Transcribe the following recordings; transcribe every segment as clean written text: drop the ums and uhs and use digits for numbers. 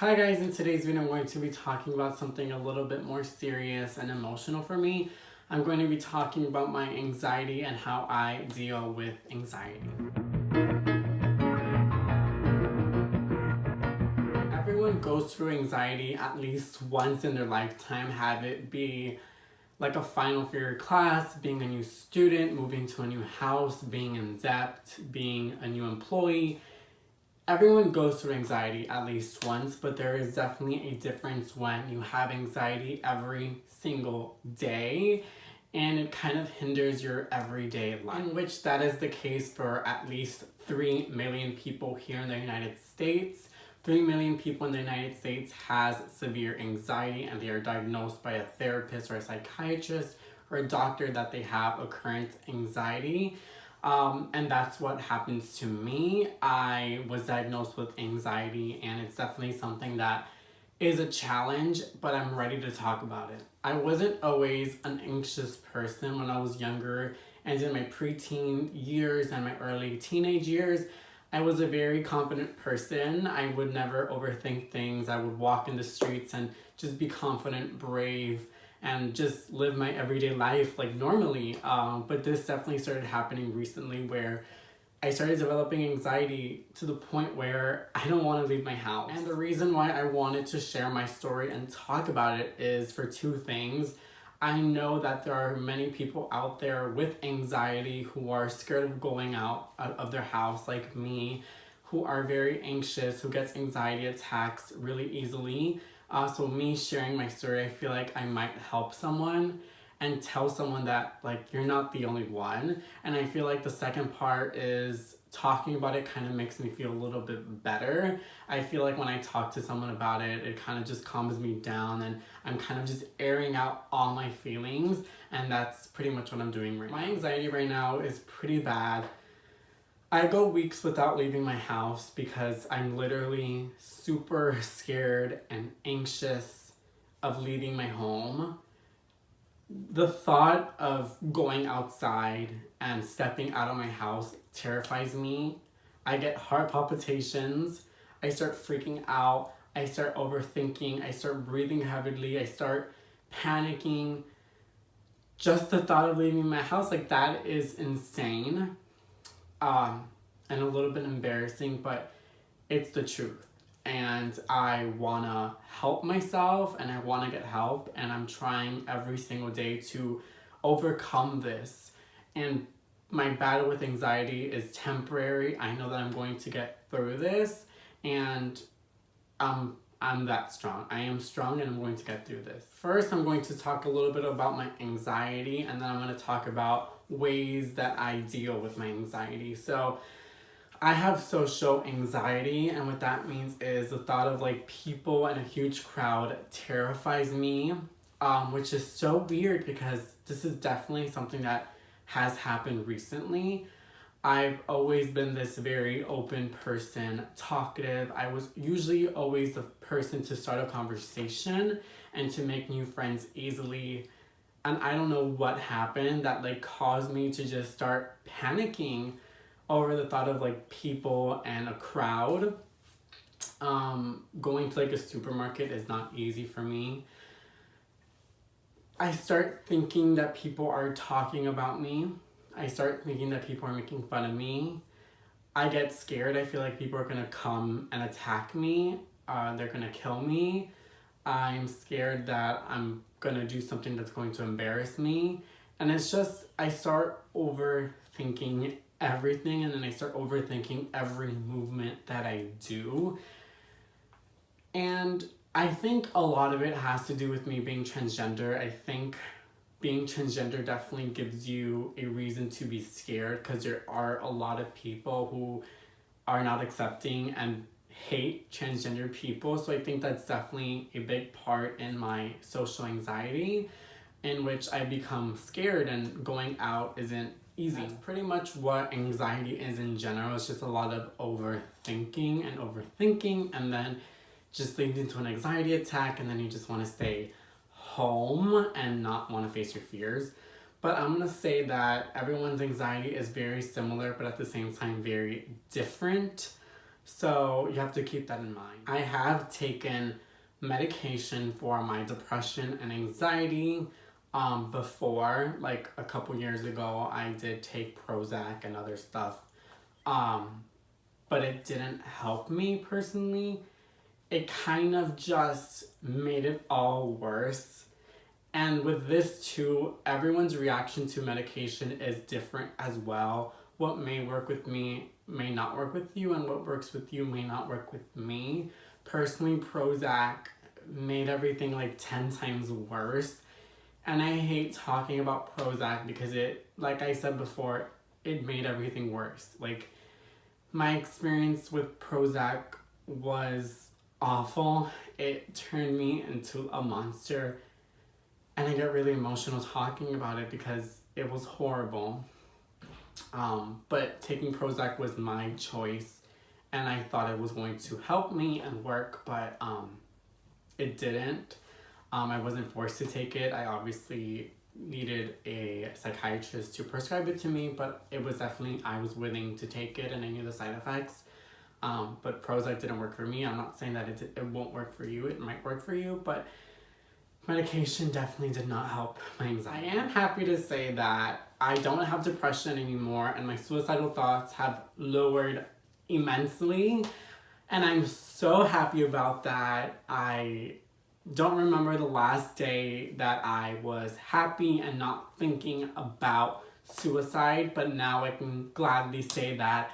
Hi guys, in today's video I'm going to be talking about something a little bit more serious and emotional for me. I'm going to be talking about my anxiety and how I deal with anxiety. Everyone goes through anxiety at least once in their lifetime, have it be like a final for your class, being a new student, moving to a new house, being in debt, being a new employee. Everyone goes through anxiety at least once, but there is definitely a difference when you have anxiety every single day and it kind of hinders your everyday life, in which that is the case for at least 3 million people here in the United States. 3 million people in the United States has severe anxiety and they are diagnosed by a therapist or a psychiatrist or a doctor that they have a current anxiety. And that's what happens to me. I was diagnosed with anxiety and it's definitely something that is a challenge, but I'm ready to talk about it. I wasn't always an anxious person when I was younger, and in my preteen years and my early teenage years, I was a very confident person. I would never overthink things. I would walk in the streets and just be confident, brave, and just live my everyday life like normally. But this definitely started happening recently where I started developing anxiety to the point where I don't want to leave my house. And the reason why I wanted to share my story and talk about it is for two things. I know that there are many people out there with anxiety who are scared of going out of their house, like me, who are very anxious, who gets anxiety attacks really easily. So me sharing my story, I feel like I might help someone and tell someone that like you're not the only one. And I feel like the second part is talking about it kind of makes me feel a little bit better. I feel like when I talk to someone about it, it kind of just calms me down and I'm kind of just airing out all my feelings, and that's pretty much what I'm doing right now. My anxiety right now is pretty bad. I go weeks without leaving my house because I'm literally super scared and anxious of leaving my home. The thought of going outside and stepping out of my house terrifies me. I get heart palpitations. I start freaking out. I start overthinking. I start breathing heavily. I start panicking. Just the thought of leaving my house, like that is insane. And a little bit embarrassing, but it's the truth. And I wanna help myself and I wanna get help, and I'm trying every single day to overcome this. And my battle with anxiety is temporary. I know that I'm going to get through this, and I'm that strong. I am strong and I'm going to get through this. First, I'm going to talk a little bit about my anxiety, and then I'm going to talk about ways that I deal with my anxiety. So I have social anxiety, and what that means is the thought of like people and a huge crowd terrifies me, which is so weird because this is definitely something that has happened recently. I've always been this very open person, talkative. I was usually always the person to start a conversation and to make new friends easily. And I don't know what happened that like caused me to just start panicking over the thought of like people and a crowd. Going to like a supermarket is not easy for me. I start thinking that people are talking about me. I start thinking that people are making fun of me. I get scared. I feel like people are gonna come and attack me. They're gonna kill me. I'm scared that I'm gonna do something that's going to embarrass me. And it's just, I start overthinking everything, and then I start overthinking every movement that I do. And I think a lot of it has to do with me being transgender. I think being transgender definitely gives you a reason to be scared because there are a lot of people who are not accepting and hate transgender people. So I think that's definitely a big part in my social anxiety, in which I become scared and going out isn't easy. That's pretty much what anxiety is in general. It's just a lot of overthinking, and then just leads into an anxiety attack, and then you just want to stay home and not want to face your fears. But I'm going to say that everyone's anxiety is very similar, but at the same time very different. So you have to keep that in mind. I have taken medication for my depression and anxiety. Before, like a couple years ago, I did take Prozac and other stuff. Um, but it didn't help me personally. It kind of just made it all worse. And with this too, everyone's reaction to medication is different as well. What may work with me may not work with you, and what works with you may not work with me. Personally, Prozac made everything like 10 times worse. And I hate talking about Prozac because it, like I said before, it made everything worse. Like, my experience with Prozac was awful. It turned me into a monster. And I get really emotional talking about it because it was horrible. But taking Prozac was my choice. And I thought it was going to help me and work, but it didn't. I wasn't forced to take it. I obviously needed a psychiatrist to prescribe it to me, but it was definitely, I was willing to take it and I knew the side effects. But Prozac didn't work for me. I'm not saying that it won't work for you. It might work for you, but medication definitely did not help my anxiety. I am happy to say that I don't have depression anymore and my suicidal thoughts have lowered immensely. And I'm so happy about that. I don't remember the last day that I was happy and not thinking about suicide, but now I can gladly say that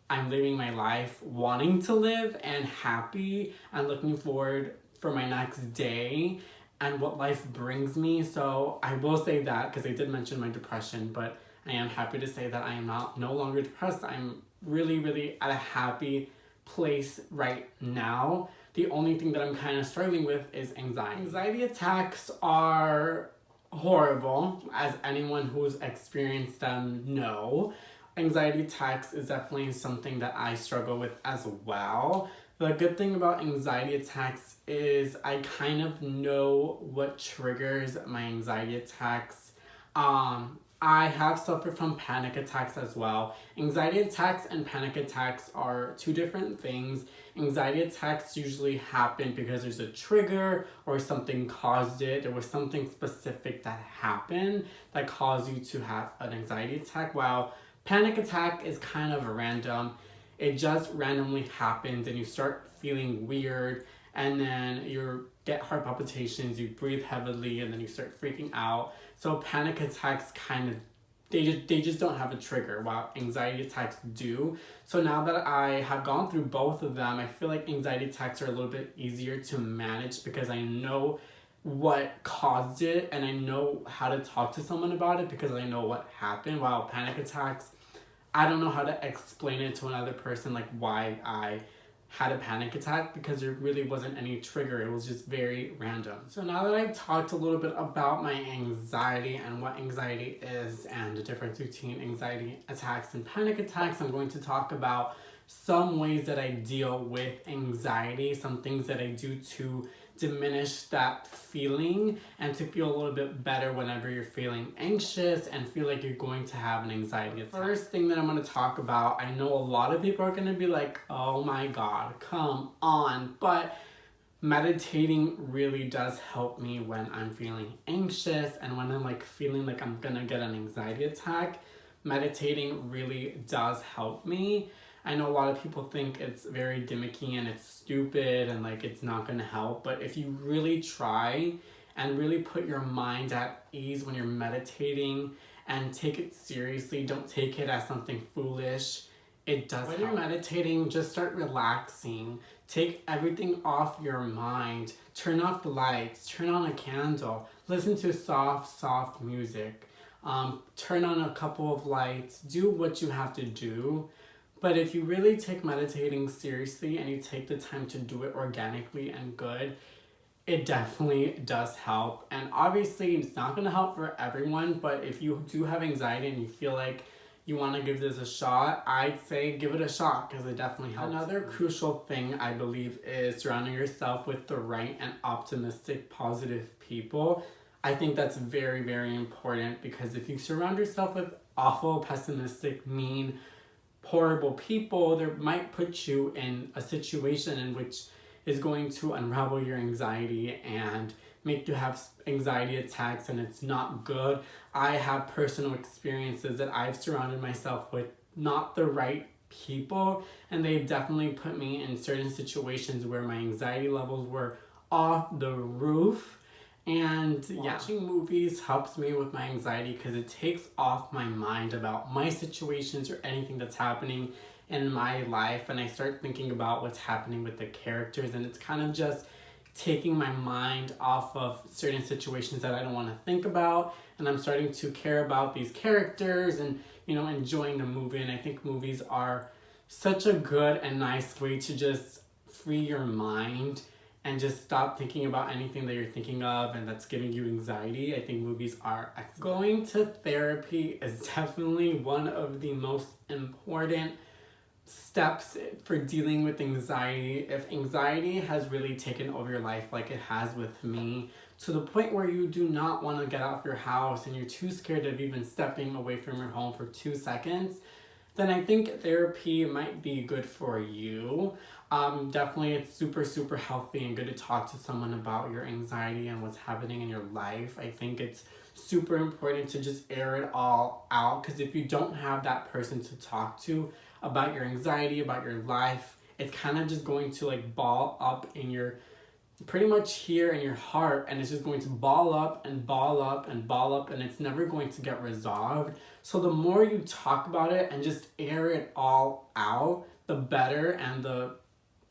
I'm living my life wanting to live and happy and looking forward for my next day and what life brings me. So I will say that because I did mention my depression, but I am happy to say that I am no longer depressed. I'm really, really at a happy place right now. The only thing that I'm kind of struggling with is anxiety. Anxiety attacks are horrible, as anyone who's experienced them know. Anxiety attacks is definitely something that I struggle with as well. The good thing about anxiety attacks is I kind of know what triggers my anxiety attacks. I have suffered from panic attacks as well. Anxiety attacks and panic attacks are two different things. Anxiety attacks usually happen because there's a trigger or something caused it. There was something specific that happened that caused you to have an anxiety attack, while panic attack is kind of random. It just randomly happens and you start feeling weird and then you get heart palpitations, you breathe heavily, and then you start freaking out. So panic attacks they just don't have a trigger, while anxiety attacks do. So now that I have gone through both of them, I feel like anxiety attacks are a little bit easier to manage because I know what caused it and I know how to talk to someone about it because I know what happened. While panic attacks, I don't know how to explain it to another person, like why I had a panic attack, because there really wasn't any trigger. It was just very random. So now that I've talked a little bit about my anxiety and what anxiety is and the difference between anxiety attacks and panic attacks, I'm going to talk about some ways that I deal with anxiety, some things that I do to diminish that feeling and to feel a little bit better whenever you're feeling anxious and feel like you're going to have an anxiety attack. First thing that I'm going to talk about, I know a lot of people are going to be like, oh my god, come on, but meditating really does help me when I'm feeling anxious and when I'm like feeling like I'm gonna get an anxiety attack. Meditating really does help me. I know a lot of people think it's very gimmicky and it's stupid and like it's not gonna help, but if you really try and really put your mind at ease when you're meditating and take it seriously, don't take it as something foolish, it does help. When you're meditating, just start relaxing. Take everything off your mind. Turn off the lights, turn on a candle, listen to soft music. Turn on a couple of lights, do what you have to do. But if you really take meditating seriously and you take the time to do it organically and good, it definitely does help. And obviously it's not going to help for everyone, but if you do have anxiety and you feel like you want to give this a shot, I'd say give it a shot because it definitely helps. Another crucial thing I believe is surrounding yourself with the right and optimistic, positive people. I think that's very, very important because if you surround yourself with awful, pessimistic, mean, horrible people, they might put you in a situation in which is going to unravel your anxiety and make you have anxiety attacks, and it's not good. I have personal experiences that I've surrounded myself with not the right people, and they've definitely put me in certain situations where my anxiety levels were off the roof. And yeah, watching movies helps me with my anxiety because it takes off my mind about my situations or anything that's happening in my life, and I start thinking about what's happening with the characters, and it's kind of just taking my mind off of certain situations that I don't want to think about, and I'm starting to care about these characters and, you know, enjoying the movie. And I think movies are such a good and nice way to just free your mind and just stop thinking about anything that you're thinking of and that's giving you anxiety. I think movies are excellent. Going to therapy is definitely one of the most important steps for dealing with anxiety. If anxiety has really taken over your life like it has with me, to the point where you do not want to get out of your house and you're too scared of even stepping away from your home for 2 seconds, then I think therapy might be good for you. Definitely it's super healthy and good to talk to someone about your anxiety and what's happening in your life. I think it's super important to just air it all out, because if you don't have that person to talk to about your anxiety, about your life, it's kind of just going to like ball up in your, pretty much here in your heart, and it's just going to ball up and ball up and ball up, and it's never going to get resolved. So the more you talk about it and just air it all out, the better and the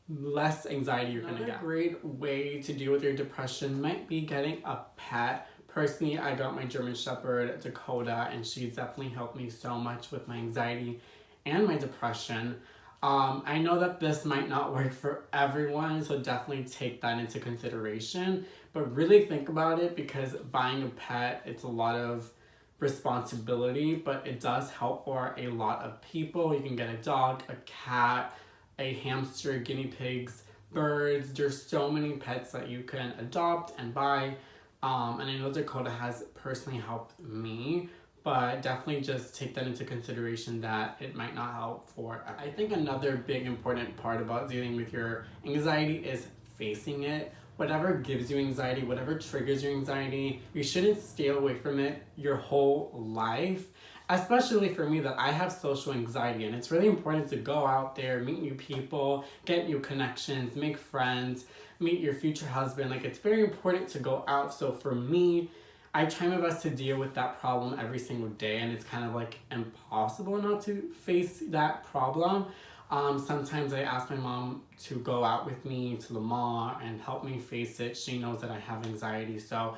less anxiety you're gonna get. A great way to deal with your depression might be getting a pet. Personally, I got my German Shepherd, Dakota, and she's definitely helped me so much with my anxiety and my depression. I know that this might not work for everyone, so definitely take that into consideration. But really think about it, because buying a pet, it's a lot of responsibility, but it does help for a lot of people. You can get a dog, a cat, a hamster, guinea pigs, birds. There's so many pets that you can adopt and buy. And I know Dakota has personally helped me, but definitely just take that into consideration that it might not help for. I think another big important part about dealing with your anxiety is facing it. Whatever gives you anxiety, whatever triggers your anxiety, you shouldn't stay away from it your whole life. Especially for me, that I have social anxiety, and it's really important to go out there, meet new people, get new connections, make friends, meet your future husband. Like, it's very important to go out. So for me, I try my best to deal with that problem every single day, and it's kind of like impossible not to face that problem. Sometimes I ask my mom to go out with me to the mall and help me face it. She knows that I have anxiety, so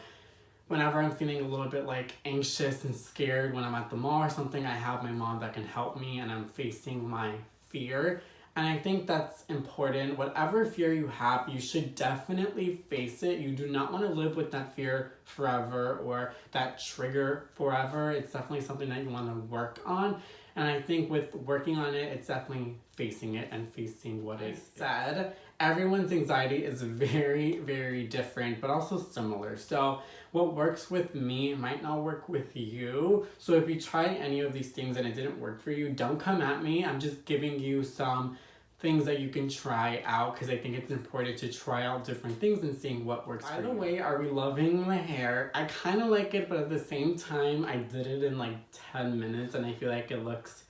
whenever I'm feeling a little bit like anxious and scared when I'm at the mall or something, I have my mom that can help me, and I'm facing my fear. And I think that's important. Whatever fear you have, you should definitely face it. You do not want to live with that fear forever or that trigger forever. It's definitely something that you want to work on. And I think with working on it, it's definitely facing it and facing what is said. Everyone's anxiety is very different, but also similar. So what works with me might not work with you. So if you try any of these things and it didn't work for you, don't come at me. I'm just giving you some things that you can try out, because I think it's important to try out different things and seeing what works for you. By the way, are we loving the hair? I kind of like it, but at the same time, I did it in like 10 minutes and I feel like it looks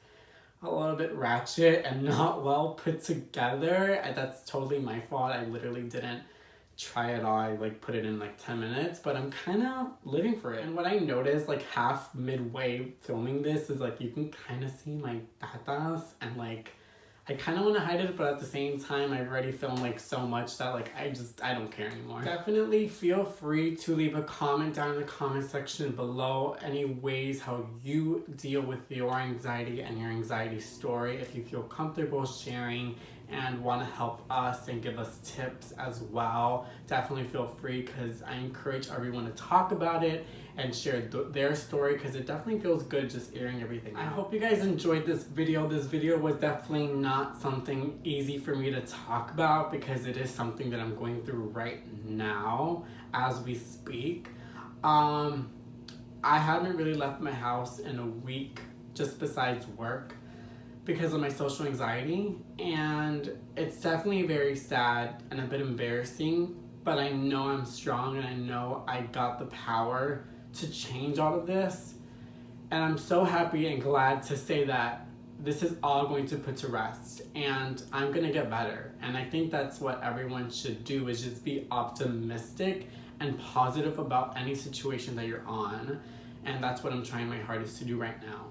a little bit ratchet and not well put together. That's totally my fault. I literally didn't try it all. I like put it in like 10 minutes, but I'm kind of living for it. And what I noticed like half midway filming this is like you can kind of see my tatas, and like I kind of want to hide it, but at the same time, I've already filmed like so much that like I don't care anymore. Definitely feel free to leave a comment down in the comment section below any ways how you deal with your anxiety and your anxiety story. If you feel comfortable sharing and want to help us and give us tips as well, definitely feel free, because I encourage everyone to talk about it and share their story, because it definitely feels good just airing everything out. I hope you guys enjoyed this video. This video was definitely not something easy for me to talk about, because it is something that I'm going through right now as we speak. I haven't really left my house in a week, just besides work. because of my social anxiety, and it's definitely very sad and a bit embarrassing, but I know I'm strong and I know I got the power to change all of this. And I'm so happy and glad to say that this is all going to put to rest and I'm gonna get better. And I think that's what everyone should do, is just be optimistic and positive about any situation that you're on. And that's what I'm trying my hardest to do right now.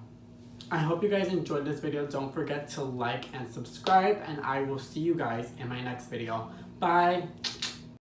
I hope you guys enjoyed this video. Don't forget to like and subscribe, and I will see you guys in my next video. Bye!